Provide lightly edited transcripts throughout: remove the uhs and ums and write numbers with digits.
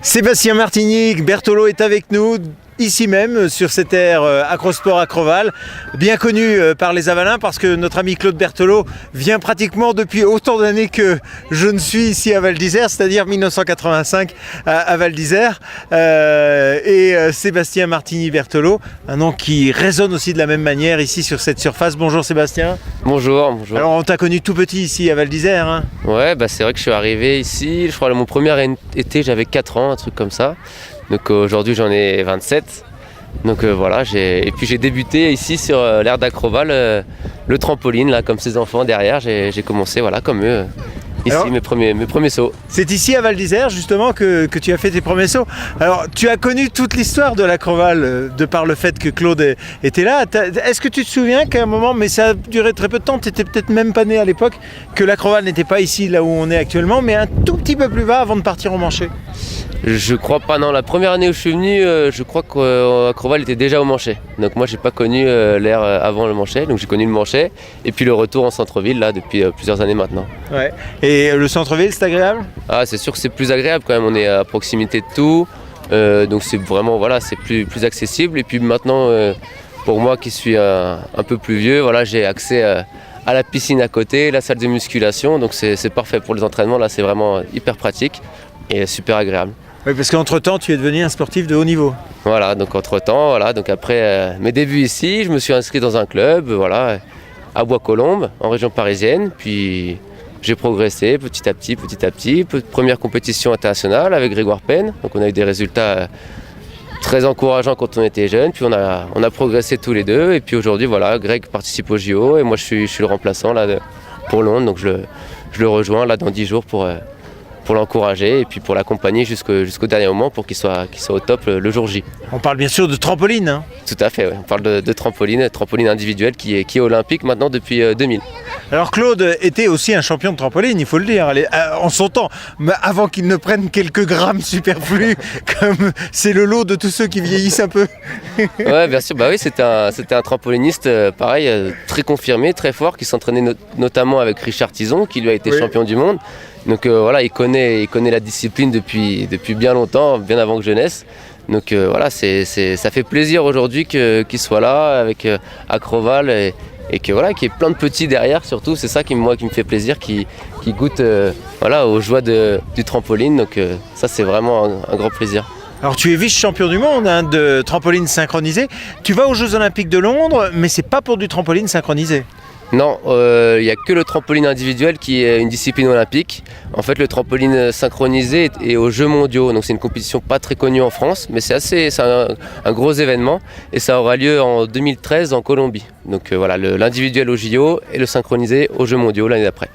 Sébastien Martigny, Berthelot est avec nous, ici même, sur cette aire Acrosport à Creval, bien connu par les Avalins parce que notre ami Claude Berthelot vient pratiquement depuis autant d'années que je ne suis ici à Val d'Isère, c'est-à-dire 1985 à Val d'Isère. Sébastien Martigny Berthelot, un nom qui résonne aussi de la même manière ici sur cette surface. Bonjour Sébastien. Bonjour. Alors on t'a connu tout petit ici à Val d'Isère, hein? Ouais, c'est vrai que je suis arrivé ici, je crois mon premier été j'avais 4 ans, un truc comme ça. Donc aujourd'hui j'en ai 27. Donc voilà, et puis j'ai débuté ici sur l'aire d'Acroval, le trampoline, là, comme ces enfants derrière, j'ai commencé comme eux. Ici, alors, mes premiers sauts. C'est ici à Val d'Isère justement que tu as fait tes premiers sauts. Alors tu as connu toute l'histoire de l'Acroval de par le fait que Claude était là. Est-ce que tu te souviens qu'à un moment, mais ça a duré très peu de temps, tu n'étais peut-être même pas né à l'époque, que l'Acroval n'était pas ici là où on est actuellement, mais un tout petit peu plus bas avant de partir au Manchet? Je crois pas, non. La première année où je suis venu, je crois qu'Acroval était déjà au Manchet. Donc moi j'ai pas connu l'aire avant le Manchet, donc j'ai connu le Manchet et puis le retour en centre-ville là depuis plusieurs années maintenant. Ouais. Et le centre-ville, c'est agréable? Ah, c'est sûr que c'est plus agréable quand même, on est à proximité de tout, donc c'est vraiment c'est plus accessible. Et puis maintenant, pour moi qui suis un peu plus vieux, j'ai accès à la piscine à côté, la salle de musculation, donc c'est parfait pour les entraînements, là c'est vraiment hyper pratique et super agréable. Oui, parce qu'entre-temps, tu es devenu un sportif de haut niveau. Voilà, donc entre-temps, donc après mes débuts ici, je me suis inscrit dans un club, à Bois-Colombes, en région parisienne, puis j'ai progressé petit à petit. Première compétition internationale avec Grégoire Penn, donc on a eu des résultats très encourageants quand on était jeunes, puis on a progressé tous les deux, et puis aujourd'hui, Greg participe au JO, et moi je suis le remplaçant là, pour Londres, donc je le rejoins là dans 10 jours pour l'encourager et puis pour l'accompagner jusqu'au dernier moment pour qu'il soit au top le jour J. On parle bien sûr de trampoline, hein? Tout à fait, ouais. On parle de trampoline individuelle qui est olympique maintenant depuis 2000. Alors Claude était aussi un champion de trampoline, il faut le dire, en son temps, mais avant qu'il ne prenne quelques grammes superflus, comme c'est le lot de tous ceux qui vieillissent un peu. Ouais, bien sûr, oui, c'était un trampoliniste pareil, très confirmé, très fort, qui s'entraînait notamment avec Richard Tison, qui lui a été champion du monde. Donc il connaît la discipline depuis bien longtemps, bien avant que je naisse. Donc ça fait plaisir aujourd'hui qu'il soit là avec Acroval et qu'il y ait plein de petits derrière surtout. C'est ça qui me fait plaisir, qui goûtent aux joies du trampoline. Donc ça c'est vraiment un grand plaisir. Alors tu es vice-champion du monde de trampoline synchronisé. Tu vas aux Jeux Olympiques de Londres, mais c'est pas pour du trampoline synchronisé. Non, il n'y a que le trampoline individuel qui est une discipline olympique. En fait, le trampoline synchronisé est aux Jeux mondiaux, donc c'est une compétition pas très connue en France, mais c'est un gros événement et ça aura lieu en 2013 en Colombie. Donc l'individuel au JO et le synchronisé aux Jeux mondiaux l'année d'après.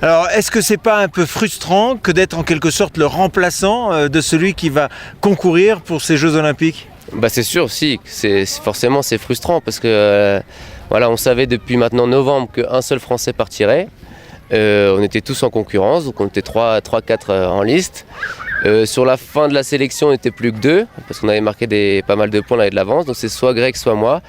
Alors, est-ce que c'est pas un peu frustrant que d'être en quelque sorte le remplaçant de celui qui va concourir pour ces Jeux Olympiques? C'est sûr, si, forcément c'est frustrant parce que on savait depuis maintenant novembre qu'un seul Français partirait. On était tous en concurrence, donc on était 3-4 en liste. Sur la fin de la sélection, on n'était plus que 2 parce qu'on avait marqué pas mal de points, on avait de l'avance, donc c'est soit Greg, soit moi.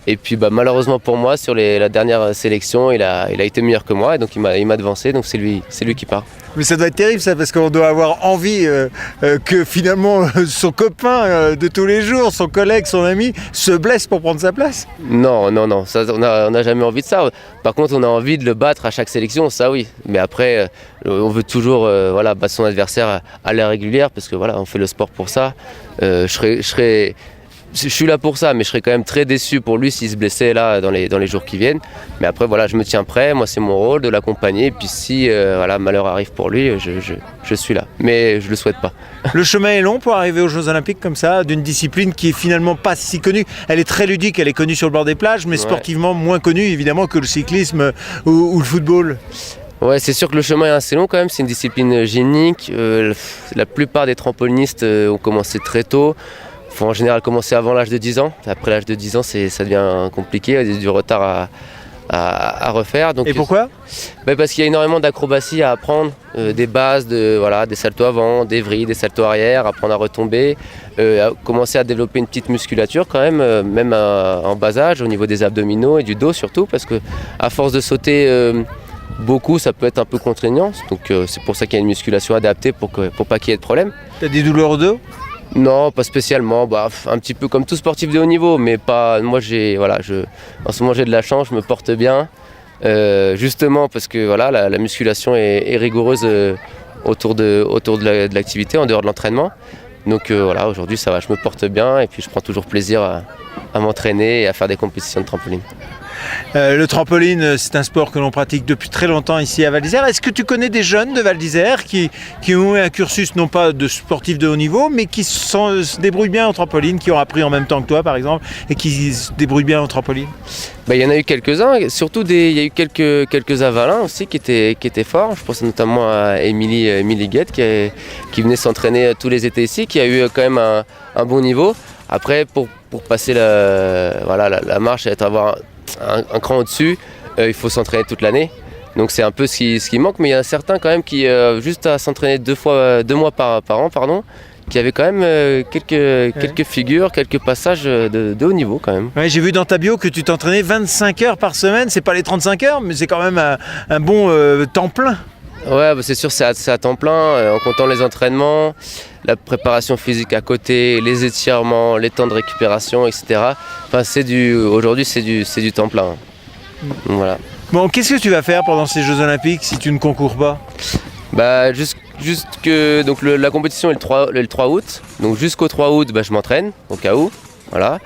Et puis malheureusement pour moi, sur la dernière sélection, il a été meilleur que moi, et donc il m'a devancé, donc c'est lui qui part. Mais ça doit être terrible ça, parce qu'on doit avoir envie que finalement son copain de tous les jours, son collègue, son ami, se blesse pour prendre sa place. Non, ça, on n'a jamais envie de ça. Par contre, on a envie de le battre à chaque sélection, ça oui. Mais après, on veut toujours battre son adversaire à la régulière, parce que on fait le sport pour ça. Je suis là pour ça, mais je serais quand même très déçu pour lui s'il se blessait là dans les jours qui viennent. Mais après, je me tiens prêt. Moi, c'est mon rôle de l'accompagner. Et puis si malheur arrive pour lui, je suis là. Mais je le souhaite pas. Le chemin est long pour arriver aux Jeux Olympiques comme ça, d'une discipline qui est finalement pas si connue. Elle est très ludique, elle est connue sur le bord des plages, mais sportivement moins connue évidemment que le cyclisme ou le football. Ouais, c'est sûr que le chemin est assez long quand même. C'est une discipline génique. La plupart des trampolinistes ont commencé très tôt. Il faut en général commencer avant l'âge de 10 ans. Après l'âge de 10 ans, ça devient compliqué, il y a du retard à refaire. Donc, et pourquoi? Parce qu'il y a énormément d'acrobatie à apprendre, des bases, des saltos avant, des vrilles, des saltos arrière, apprendre à retomber, commencer à développer une petite musculature quand même, en bas âge, au niveau des abdominaux et du dos surtout, parce qu'à force de sauter beaucoup, ça peut être un peu contraignant. Donc c'est pour ça qu'il y a une musculation adaptée pour pas qu'il y ait de problème. T'as des douleurs au dos? Non, pas spécialement. Un petit peu comme tout sportif de haut niveau, mais pas. Moi, en ce moment, j'ai de la chance, je me porte bien. Justement parce que voilà, la musculation est rigoureuse autour de l'activité, en dehors de l'entraînement. Donc voilà, aujourd'hui ça va, je me porte bien et puis je prends toujours plaisir à m'entraîner et à faire des compétitions de trampoline. Le trampoline, c'est un sport que l'on pratique depuis très longtemps ici à Val d'Isère. Est-ce que tu connais des jeunes de Val d'Isère qui ont eu un cursus non pas de sportifs de haut niveau, mais qui se débrouillent bien en trampoline, qui ont appris en même temps que toi par exemple, et qui se débrouillent bien en trampoline? Il y en a eu quelques-uns, surtout il y a eu quelques avalins aussi qui étaient forts. Je pense notamment à Émilie Guette qui venait s'entraîner tous les étés ici, qui a eu quand même un bon niveau. Après, pour passer la marche et avoir un cran au-dessus, il faut s'entraîner toute l'année. Donc c'est un peu ce qui manque, mais il y en a certains quand même qui, juste à s'entraîner 2 mois par an, qui avaient quand même quelques figures, quelques passages de haut niveau quand même. Ouais, j'ai vu dans ta bio que tu t'entraînais 25 heures par semaine, c'est pas les 35 heures, mais c'est quand même un bon temps plein. Ouais, c'est sûr, c'est à temps plein, en comptant les entraînements, la préparation physique à côté, les étirements, les temps de récupération, etc. Enfin, aujourd'hui, c'est du temps plein. Donc, voilà. Bon, qu'est-ce que tu vas faire pendant ces Jeux Olympiques si tu ne concours pas? Donc la compétition est le 3 août. Donc jusqu'au 3 août, je m'entraîne au cas où. Voilà.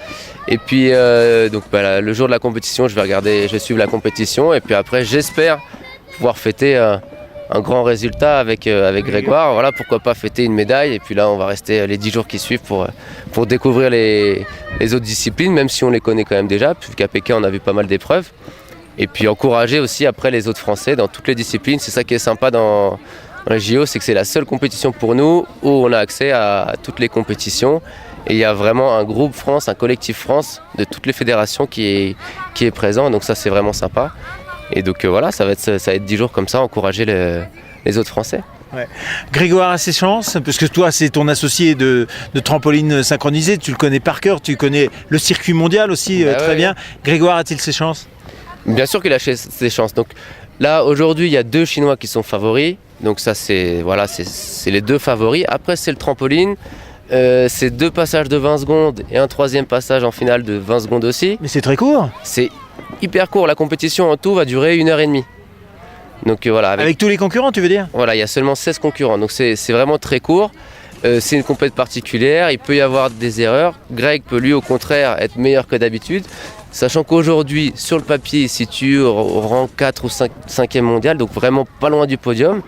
Et puis le jour de la compétition, je vais suivre la compétition. Et puis après, j'espère pouvoir fêter un grand résultat avec Grégoire. Voilà, pourquoi pas fêter une médaille. Et puis là, on va rester les 10 jours qui suivent pour découvrir les autres disciplines, même si on les connaît quand même déjà, puisqu'à Pékin, on a vu pas mal d'épreuves. Et puis encourager aussi après les autres Français dans toutes les disciplines. C'est ça qui est sympa dans les JO, c'est que c'est la seule compétition pour nous où on a accès à toutes les compétitions. Et il y a vraiment un groupe France, un collectif France de toutes les fédérations qui est présent. Donc ça, c'est vraiment sympa. Et donc voilà, ça va être 10 jours comme ça, encourager les autres Français. Ouais. Grégoire a ses chances, parce que toi c'est ton associé de trampoline synchronisé, tu le connais par cœur, tu connais le circuit mondial aussi très bien. Grégoire a-t-il ses chances? Bien sûr qu'il a ses chances. Donc là aujourd'hui il y a 2 Chinois qui sont favoris, donc ça c'est les 2 favoris. Après c'est le trampoline, c'est 2 passages de 20 secondes et un 3e passage en finale de 20 secondes aussi. Mais c'est très court. C'est hyper court, la compétition en tout va durer 1h30. Donc voilà. Avec tous les concurrents tu veux dire? Voilà, il y a seulement 16 concurrents, donc c'est vraiment très court. C'est une compétition particulière, il peut y avoir des erreurs. Greg peut lui au contraire être meilleur que d'habitude, sachant qu'aujourd'hui sur le papier il se situe au rang 4 ou 5e mondial, donc vraiment pas loin du podium.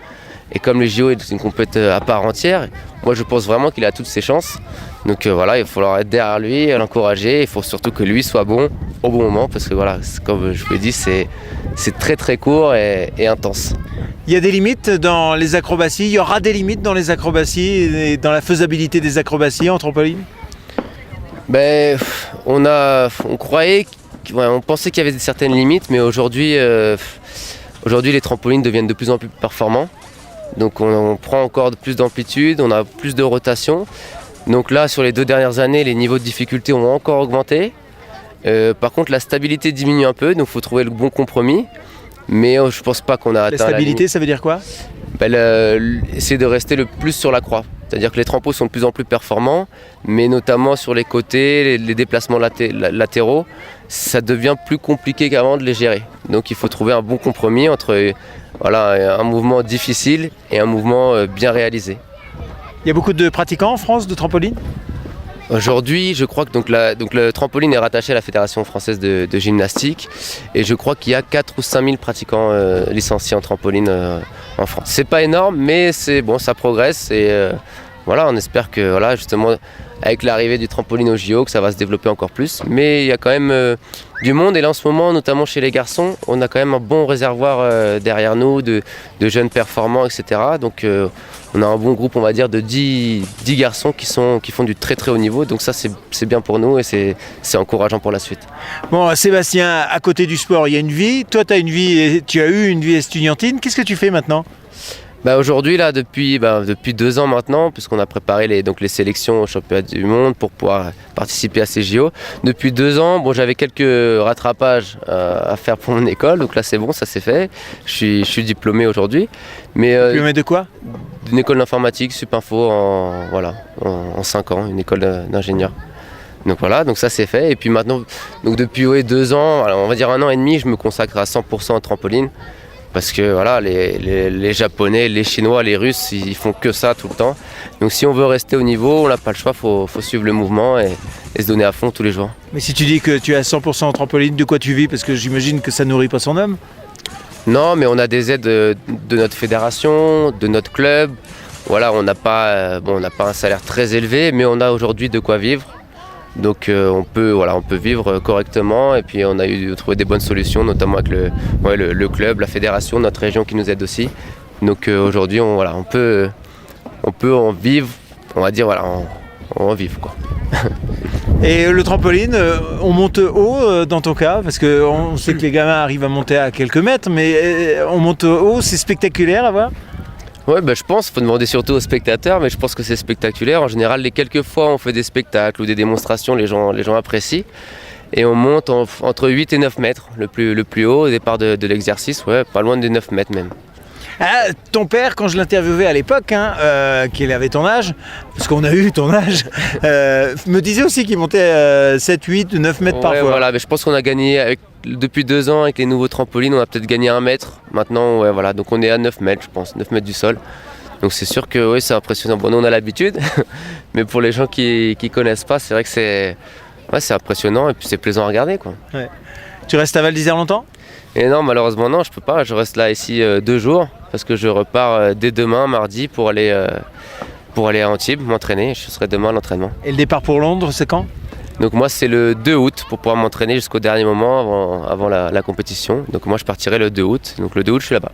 Et comme les JO est une compétition à part entière, moi je pense vraiment qu'il a toutes ses chances. Donc voilà, il va falloir être derrière lui, l'encourager. Il faut surtout que lui soit bon au bon moment, parce que voilà, comme je vous l'ai dit, c'est très très court et intense. Il y a des limites dans les acrobaties, il y aura des limites dans les acrobaties et dans la faisabilité des acrobaties en trampoline? On croyait, on pensait qu'il y avait certaines limites, mais aujourd'hui les trampolines deviennent de plus en plus performants. Donc on prend encore plus d'amplitude, on a plus de rotation. Donc là, sur les 2 dernières années, les niveaux de difficulté ont encore augmenté. Par contre, la stabilité diminue un peu, donc il faut trouver le bon compromis. Mais je pense pas qu'on a atteint la stabilité, ça veut dire quoi? Essayer de rester le plus sur la croix. C'est-à-dire que les trampos sont de plus en plus performants, mais notamment sur les côtés, les déplacements latéraux, ça devient plus compliqué qu'avant de les gérer. Donc il faut trouver un bon compromis entre un mouvement difficile et un mouvement bien réalisé. Il y a beaucoup de pratiquants en France de trampoline? Aujourd'hui, je crois que le trampoline est rattaché à la Fédération française de gymnastique, et je crois qu'il y a 4 ou 5 000 pratiquants licenciés en trampoline en France. C'est pas énorme, mais c'est bon, ça progresse, et on espère que justement avec l'arrivée du trampoline au JO, que ça va se développer encore plus. Mais il y a quand même du monde, et là en ce moment, notamment chez les garçons, on a quand même un bon réservoir derrière nous de jeunes performants, etc. Donc on a un bon groupe, on va dire, de 10 garçons qui font du très très haut niveau. Donc ça c'est bien pour nous, et c'est encourageant pour la suite. Bon, Sébastien, à côté du sport, il y a une vie. Toi tu as eu une vie estudiantine. Qu'est-ce que tu fais maintenant? Aujourd'hui, là, depuis 2 ans maintenant, puisqu'on a préparé les sélections au championnat du monde pour pouvoir participer à ces JO. Depuis 2 ans, j'avais quelques rattrapages à faire pour mon école, donc là c'est bon, ça c'est fait. Je suis diplômé aujourd'hui. Diplômé de quoi? D'une école d'informatique, Supinfo, en 5 ans, une école d'ingénieur. Donc voilà, donc ça c'est fait. Et puis maintenant, donc depuis 2 ans, alors on va dire 1 an et demi, je me consacre à 100% au trampoline. Parce que voilà, les Japonais, les Chinois, les Russes, ils font que ça tout le temps. Donc si on veut rester au niveau, on n'a pas le choix, faut suivre le mouvement et se donner à fond tous les jours. Mais si tu dis que tu es à 100% en trampoline, de quoi tu vis? Parce que j'imagine que ça nourrit pas son homme. Non, mais on a des aides de notre fédération, de notre club. Voilà, on n'a pas un salaire très élevé, mais on a aujourd'hui de quoi vivre. Donc on peut vivre correctement et puis on a trouvé des bonnes solutions, notamment avec le club, la fédération, notre région qui nous aide aussi. Donc aujourd'hui on peut en vivre, on va dire on en vivre quoi. Et le trampoline, on monte haut dans ton cas, parce qu'on sait que les gamins arrivent à monter à quelques mètres, mais on monte haut, c'est spectaculaire à voir. Ouais, je pense, il faut demander surtout aux spectateurs, mais je pense que c'est spectaculaire. En général, les quelques fois où on fait des spectacles ou des démonstrations, les gens apprécient. Et on monte entre 8 et 9 mètres, le plus haut au départ de l'exercice, pas loin des 9 mètres même. Ah, ton père, quand je l'interviewais à l'époque, qu'il avait ton âge, parce qu'on a eu ton âge, me disait aussi qu'il montait 7, 8, 9 mètres parfois. Voilà, mais je pense qu'on a gagné depuis 2 ans avec les nouveaux trampolines, on a peut-être gagné 1 mètre. Maintenant, donc on est à 9 mètres, je pense, 9 mètres du sol. Donc c'est sûr que c'est impressionnant. Bon, nous on a l'habitude, mais pour les gens qui connaissent pas, c'est vrai que c'est impressionnant et puis c'est plaisant à regarder, quoi. Ouais. Tu restes à Val d'Isère longtemps? Et non, malheureusement non, je peux pas. Je reste là ici 2 jours parce que je repars dès demain, mardi, pour aller à Antibes m'entraîner. Je serai demain à l'entraînement. Et le départ pour Londres, c'est quand? Donc moi c'est le 2 août pour pouvoir m'entraîner jusqu'au dernier moment avant la compétition. Donc moi je partirai le 2 août. Donc le 2 août je suis là-bas.